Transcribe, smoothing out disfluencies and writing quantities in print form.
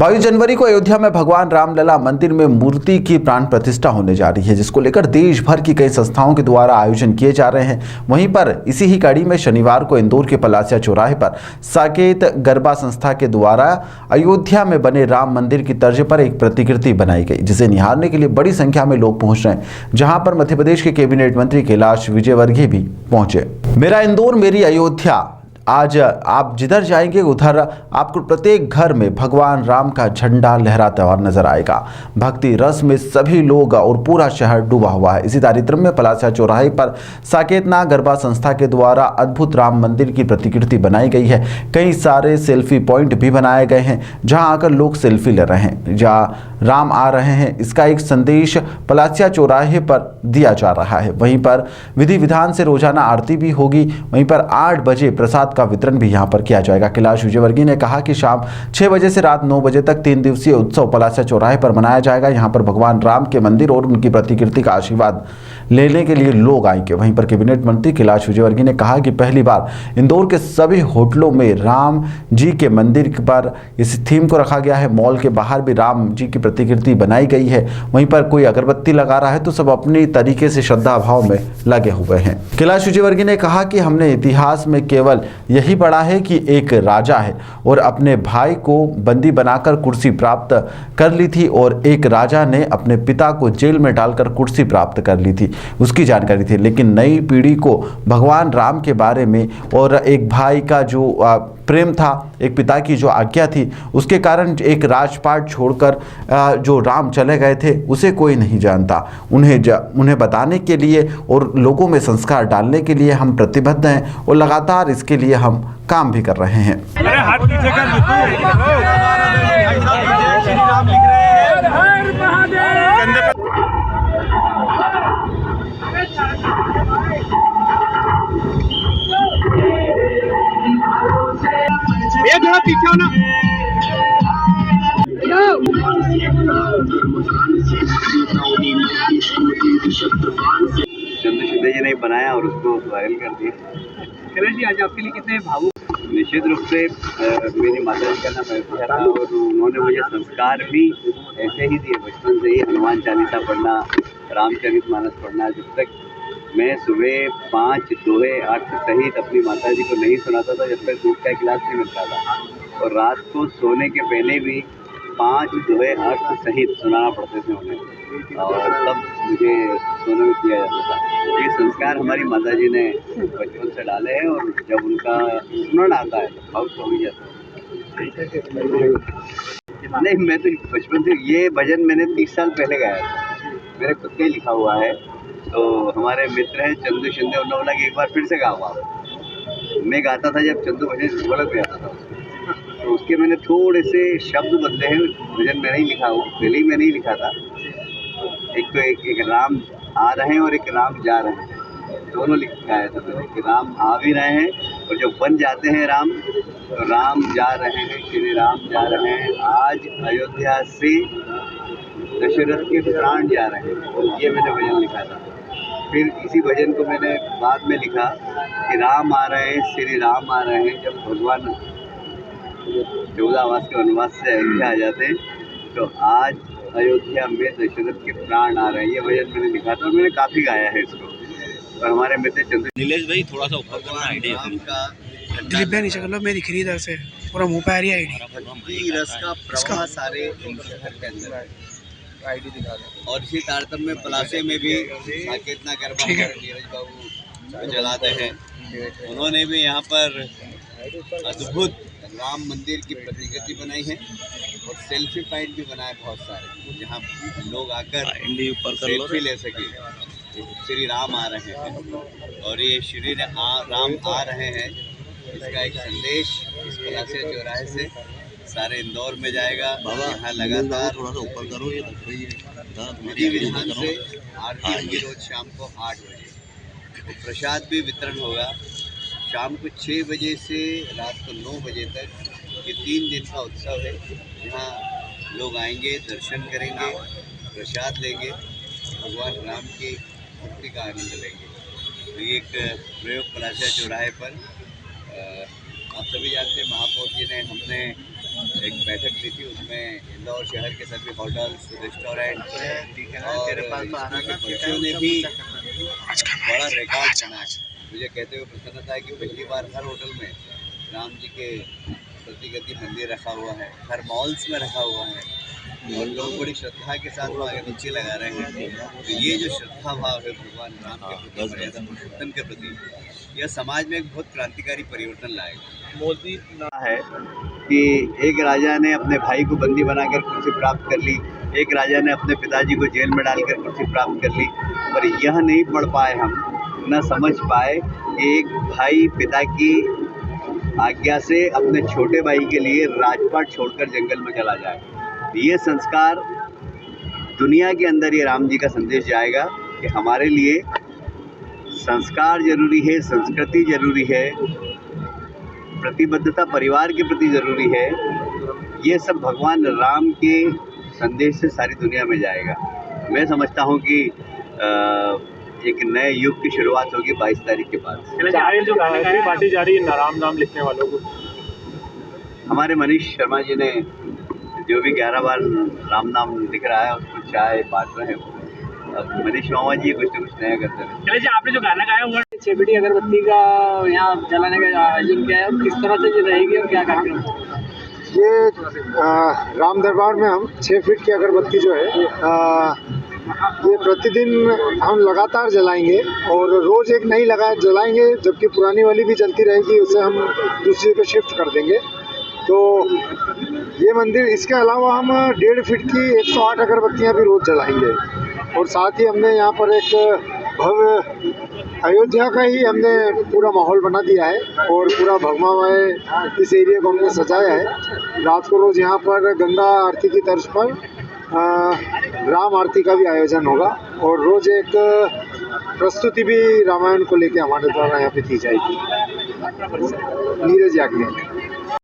22 जनवरी को अयोध्या में भगवान रामलला मंदिर में मूर्ति की प्राण प्रतिष्ठा होने जा रही है, जिसको लेकर देश भर की कई संस्थाओं के द्वारा आयोजन किए जा रहे हैं। वहीं पर इसी ही कड़ी में शनिवार को इंदौर के पलासिया चौराहे पर साकेत गरबा संस्था के द्वारा अयोध्या में बने राम मंदिर की तर्ज पर एक प्रतिकृति बनाई गई, जिसे निहारने के लिए बड़ी संख्या में लोग पहुंच रहे हैं, जहां पर मध्य प्रदेश के कैबिनेट मंत्री कैलाश विजयवर्गीय भी पहुंचे। मेरा इंदौर मेरी अयोध्या, आज आप जिधर जाएंगे उधर आपको प्रत्येक घर में भगवान राम का झंडा लहराता हुआ नजर आएगा। भक्ति रस में सभी लोग और पूरा शहर डूबा हुआ है। इसी कार्यक्रम में पलासिया चौराहे पर साकेतना गरबा संस्था के द्वारा अद्भुत राम मंदिर की प्रतिकृति बनाई गई है। कई सारे सेल्फी पॉइंट भी बनाए गए हैं, जहां आकर लोग सेल्फी ले रहे हैं, जहां राम आ रहे हैं। इसका एक संदेश पलासिया चौराहे पर दिया जा रहा है। वहीं पर विधि विधान से रोजाना आरती भी होगी। वहीं पर 8 बजे प्रसाद का वितरण भी यहां पर किया जाएगा। कैलाश विजयवर्गीय ने कहा कि शाम 6 बजे से रात 9 बजे तक 3 दिवसीय उत्सव पलासिया चौराहे पर मनाया जाएगा। यहां पर भगवान राम के मंदिर और उनकी प्रतिकृति का आशीर्वाद लेने के लिए लोग आएंगे। वहीं पर कैबिनेट मंत्री कैलाश विजयवर्गीय ने कहा कि पहली बार इंदौर के सभी होटलों में राम जी के मंदिर पर इस थीम को रखा गया है। मॉल के बाहर भी राम जी की प्रतिकृति बनाई गई है। वहीं पर कोई अगरबत्ती लगा रहा है तो सब अपनी तरीके से श्रद्धा भाव में लगे हुए हैं। कैलाश विजयवर्गीय ने कहा कि हमने इतिहास में केवल यही पढ़ा है कि एक राजा है और अपने भाई को बंदी बनाकर कुर्सी प्राप्त कर ली थी, और एक राजा ने अपने पिता को जेल में डालकर कुर्सी प्राप्त कर ली थी, उसकी जानकारी थी। लेकिन नई पीढ़ी को भगवान राम के बारे में और एक भाई का जो प्रेम था, एक पिता की जो आज्ञा थी, उसके कारण एक राजपाट छोड़कर जो राम चले गए थे उसे कोई नहीं जानता। उन्हें बताने के लिए और लोगों में संस्कार डालने के लिए हम प्रतिबद्ध हैं और लगातार इसके लिए हम काम भी कर रहे हैं। ये थोड़ा पीछे हो ना। चंद्रशेखर जी ने बनाया और उसको वायरल कर दिया। कैलाश जी, आज आपके लिए कितने भावुक? निश्चित रूप से मेरी माता जी का नाम अयोध्या था और उन्होंने मुझे संस्कार भी ऐसे ही दिए। बचपन से ही हनुमान चालीसा पढ़ना, रामचरितमानस पढ़ना। जब तक मैं सुबह 5 दोहे अर्थ सहित अपनी माता जी को नहीं सुनाता था, जब तक दूध का गिलास नहीं मिलता था, और रात को सोने के पहले भी 5 दोहे अर्थ सहित सुनाना पड़ते थे उन्हें, और तब मुझे सोने में किया जाता था। ये संस्कार हमारी माता जी ने बचपन से डाले हैं, और जब उनका स्मरण आता है तो भावुक हो ही जाता है। नहीं, मैं तो बचपन से ये भजन मैंने 30 साल पहले गाया था, मेरे खुद का ही लिखा हुआ है। तो हमारे मित्र हैं चंदू शिंदे, उन्होंने बोला कि एक बार फिर से गाओ आप। मैं गाता था जब चंदू भजन ढोलक पे आता था, तो उसके मैंने थोड़े से शब्द बदले हैं। भजन मैंने ही लिखा हुआ, पहले ही मैंने ही लिखा था। एक तो एक राम आ रहे हैं और एक राम जा रहे हैं, दोनों गाया था मैंने कि राम आ भी रहे हैं और जब बन जाते हैं राम, तो राम जा रहे हैं, श्री राम जा रहे हैं। आज अयोध्या से दशरथ के प्राण जा रहे हैं, ये मैंने भजन लिखा था। फिर इसी भजन को मैंने बाद में लिखा कि राम आ रहे हैं, श्री राम आ रहे हैं। जब भगवान 14 वर्ष के वनवास से अयोध्या आ जाते हैं, तो आज अयोध्या में दशरथ के प्राण आ रहे हैं, ये भजन मैंने लिखा था और मैंने काफ़ी गाया है इसको। और हमारे मित्र चंद्र नीलेश भाई थोड़ा सा ऊपर करना आइडिया का डिब्बा नीचे कर लो, मेरी खरीदार से पूरा मुँह पे आ रही है आईडी। रस का प्रवाह सारे शहर के अंदर आईडी दिखा दो। और इसी तारतम्य में पलासे में भी साकेतना गरबा नीरज बाबू चलाते हैं। उन्होंने भी यहाँ पर अद्भुत राम मंदिर की प्रतिकृति बनाई है और सेल्फी पॉइंट भी बनाए बहुत सारे, जहाँ लोग आकर सेल्फी ले सके। श्री राम आ रहे हैं और ये श्री राम आ रहे हैं, इसका एक संदेश इस पलासिया चौराहे से सारे इंदौर में जाएगा। यहाँ लगातार थोड़ा सा ऊपर करो, ये विधि विधान से आरती होगी रोज शाम को 8 बजे। तो प्रसाद भी वितरण होगा शाम को 6 बजे से रात को 9 बजे तक। ये 3 दिन का उत्सव है, यहाँ लोग आएंगे, दर्शन करेंगे, प्रसाद लेंगे, भगवान राम की भक्ति का आनंद लेंगे। तो ये एक प्रयोग पलासिया चौराहे पर आप सभी जानते हैं, महापौर जी ने हमने एक बैठक ली थी, उसमें इंदौर शहर के सभी होटल्स, रेस्टोरेंट और बच्चों ने भी बड़ा रिकॉर्ड बनाया। मुझे कहते हुए प्रसन्नता है कि पहली बार हर होटल में राम जी के प्रतिगति मंदिर रखा हुआ है, हर मॉल्स में रखा हुआ है और लोग बड़ी श्रद्धा के साथ वहाँ अगरबत्ती लगा रहे हैं। तो ये जो श्रद्धा भाव है भगवान राम के प्रति, मर्यादा पुरुषोत्तम के प्रति, यह समाज में एक बहुत क्रांतिकारी परिवर्तन लाएगा। मोदी है कि एक राजा ने अपने भाई को बंदी बनाकर कुर्सी प्राप्त कर ली, एक राजा ने अपने पिताजी को जेल में डालकर कुर्सी प्राप्त कर ली, पर यह नहीं पढ़ पाए, हम न समझ पाए कि एक भाई पिता की आज्ञा से अपने छोटे भाई के लिए राजपाट छोड़कर जंगल में चला जाए। ये संस्कार दुनिया के अंदर ये राम जी का संदेश जाएगा कि हमारे लिए संस्कार जरूरी है, संस्कृति जरूरी है, प्रतिबद्धता परिवार के प्रति ज़रूरी है। ये सब भगवान राम के संदेश से सारी दुनिया में जाएगा। मैं समझता हूँ कि एक नए युग की शुरुआत होगी 22 तारीख के बाद। जो बातें जा रही है राम नाम लिखने वालों को, हमारे मनीष शर्मा जी ने जो भी 11 बार राम नाम लिख रहा है उसको चाय बांट रहे हैं। अब मनीष मामा जी कुछ न कुछ नया करते हैं। चलिए जी, आपने जो गाना गाया हुआ है 6 फीट अगरबत्ती का यहाँ जलाने का आयोजन किया है, किस तरह से ये रहेगी और क्या कार्यक्रम? ये राम दरबार में हम 6 फीट की अगरबत्ती जो है ये प्रतिदिन हम लगातार जलाएंगे और रोज़ एक नई जलाएंगे, जबकि पुरानी वाली भी चलती रहेगी, उसे हम दूसरी पे शिफ्ट कर देंगे। तो ये मंदिर, इसके अलावा हम 1.5 फीट की 108 अगरबत्तियाँ भी रोज़ जलाएंगे और साथ ही हमने यहाँ पर एक भव्य अयोध्या का ही हमने पूरा माहौल बना दिया है और पूरा भगवामय इस एरिया को हमने सजाया है। रात को रोज़ यहाँ पर गंगा आरती की तर्ज पर राम आरती का भी आयोजन होगा और रोज़ एक प्रस्तुति भी रामायण को लेकर हमारे द्वारा यहाँ पे की जाएगी। नीरज याग्निक।